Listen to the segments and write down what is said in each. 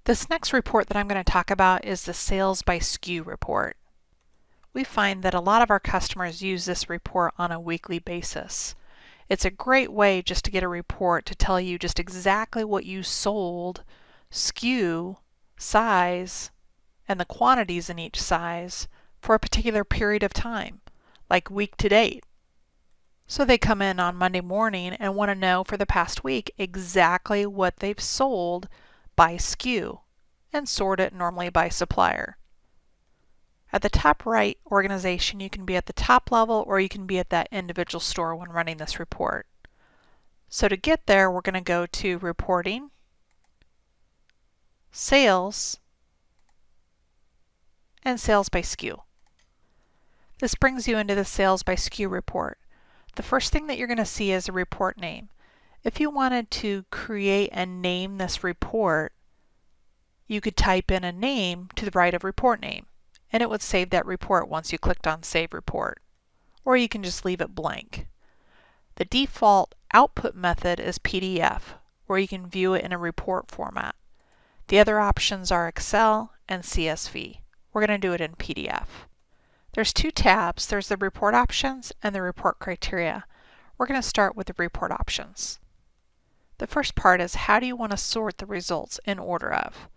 This next report that I'm going to talk about is the Sales by SKU report. We find that a lot of our customers use this report on a weekly basis. It's a great way just to get a report to tell you just exactly what you sold, SKU, size, and the quantities in each size for a particular period of time, like week to date. So they come in on Monday morning and want to know for the past week exactly what they've sold by SKU and sort it normally by supplier. At the top right organization, you can be at the top level or you can be at that individual store when running this report. So to get there, we're going to go to Reporting, Sales, and Sales by SKU. This brings you into the Sales by SKU report. The first thing that you're going to see is a report name. If you wanted to create and name this report, you could type in a name to the right of report name, and it would save that report once you clicked on Save Report. Or you can just leave it blank. The default output method is PDF, where you can view it in a report format. The other options are Excel and CSV. We're going to do it in PDF. There's two tabs. There's the report options and the report criteria. We're going to start with the report options. The first part is how do you want to sort the results in order of?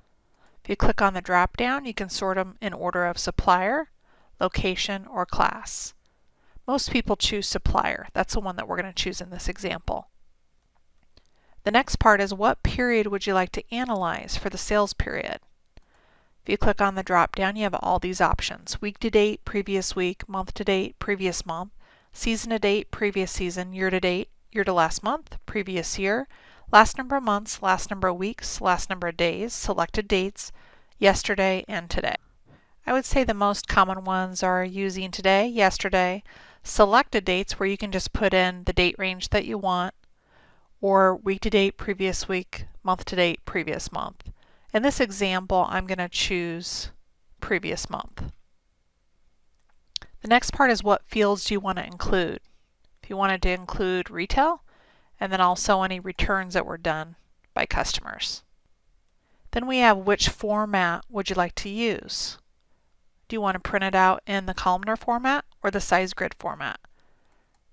If you click on the drop down, you can sort them in order of supplier, location, or class. Most people choose supplier. That's the one that we're going to choose in this example. The next part is what period would you like to analyze for the sales period? If you click on the drop down, you have all these options: week to date, previous week, month to date, previous month, season to date, previous season, year to date, year to last month, previous year, last number of months, last number of weeks, last number of days, selected dates, yesterday, and today. I would say the most common ones are using today, yesterday, selected dates where you can just put in the date range that you want, or week to date, previous week, month to date, previous month. In this example, I'm going to choose previous month. The next part is what fields do you want to include. If you wanted to include retail, and then also any returns that were done by customers. Then we have which format would you like to use. Do you want to print it out in the columnar format or the size grid format?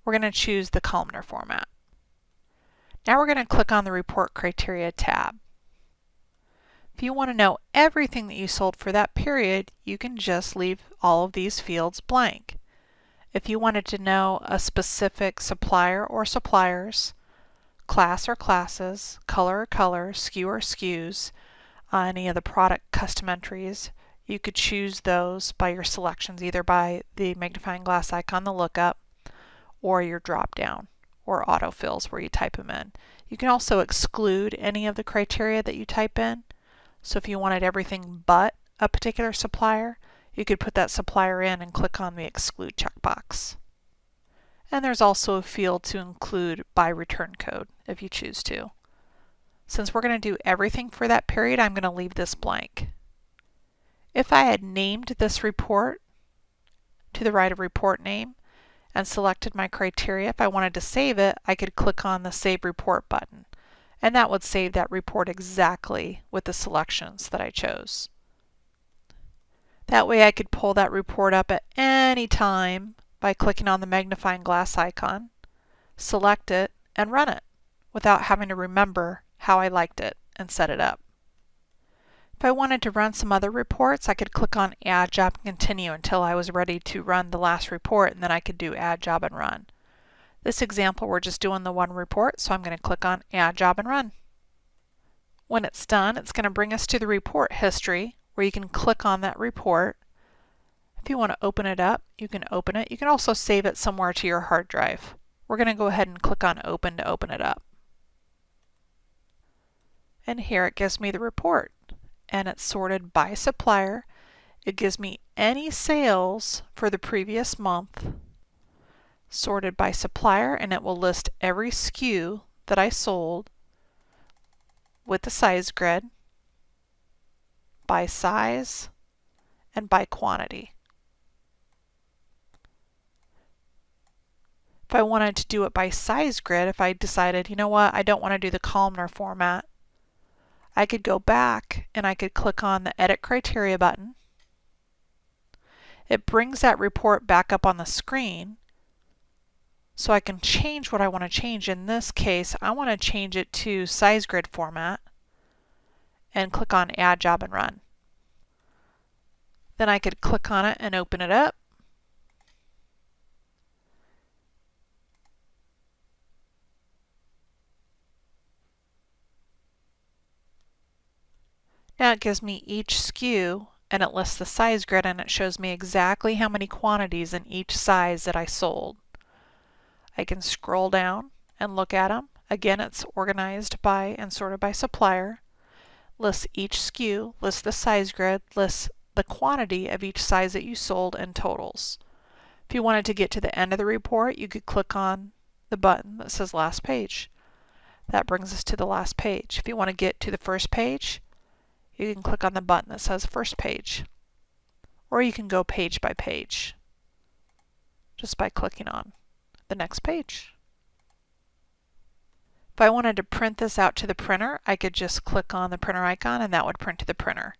We're going to choose the columnar format. Now we're going to click on the Report Criteria tab. If you want to know everything that you sold for that period, you can just leave all of these fields blank. If you wanted to know a specific supplier or suppliers, class or classes, color or colors, SKU or SKUs, any of the product custom entries, you could choose those by your selections, either by the magnifying glass icon, the lookup, or your drop down, or autofills where you type them in. You can also exclude any of the criteria that you type in. So if you wanted everything but a particular supplier, you could put that supplier in and click on the exclude checkbox. And there's also a field to include by return code if you choose to. Since we're going to do everything for that period, I'm going to leave this blank. If I had named this report to the right of report name and selected my criteria, if I wanted to save it, I could click on the Save Report button, and that would save that report exactly with the selections that I chose. That way I could pull that report up at any time by clicking on the magnifying glass icon, select it, and run it without having to remember how I liked it and set it up. If I wanted to run some other reports, I could click on Add Job and continue until I was ready to run the last report, and then I could do Add Job and Run. This example, we're just doing the one report, so I'm going to click on Add Job and Run. When it's done, it's going to bring us to the report history, where you can click on that report. If you want to open it up, you can open it. You can also save it somewhere to your hard drive. We're going to go ahead and click on Open to open it up. And here it gives me the report, and it's sorted by supplier. It gives me any sales for the previous month, sorted by supplier, and it will list every SKU that I sold with the size grid, by size, and by quantity. If I wanted to do it by size grid, if I decided, you know what, I don't want to do the columnar format, I could go back and I could click on the Edit Criteria button. It brings that report back up on the screen so I can change what I want to change. In this case, I want to change it to size grid format and click on Add Job and Run. Then I could click on it and open it up. Now it gives me each SKU and it lists the size grid and it shows me exactly how many quantities in each size that I sold. I can scroll down and look at them. Again, it's organized by and sorted by supplier. Lists each SKU, lists the size grid, lists the quantity of each size that you sold and totals. If you wanted to get to the end of the report, you could click on the button that says Last Page. That brings us to the last page. If you want to get to the first page, you can click on the button that says First Page. Or you can go page by page just by clicking on the next page. If I wanted to print this out to the printer, I could just click on the printer icon and that would print to the printer.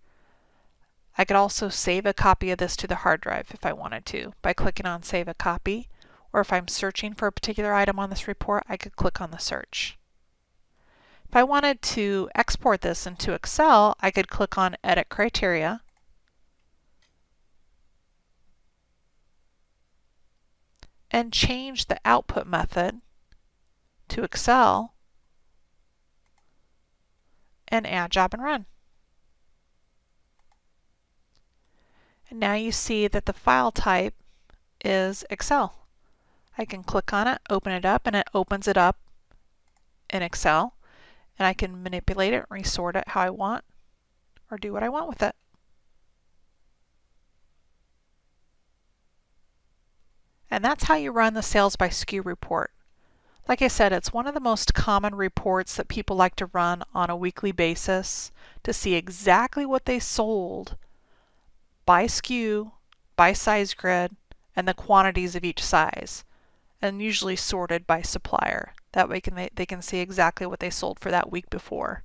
I could also save a copy of this to the hard drive if I wanted to by clicking on Save a Copy, or if I'm searching for a particular item on this report, I could click on the search. If I wanted to export this into Excel, I could click on Edit Criteria and change the output method to Excel and Add Job and Run. And now you see that the file type is Excel. I can click on it, open it up, and it opens it up in Excel. And I can manipulate it, resort it how I want, or do what I want with it. And that's how you run the Sales by SKU report. Like I said, it's one of the most common reports that people like to run on a weekly basis to see exactly what they sold by SKU, by size grid, and the quantities of each size, and usually sorted by supplier. That way they can see exactly what they sold for that week before.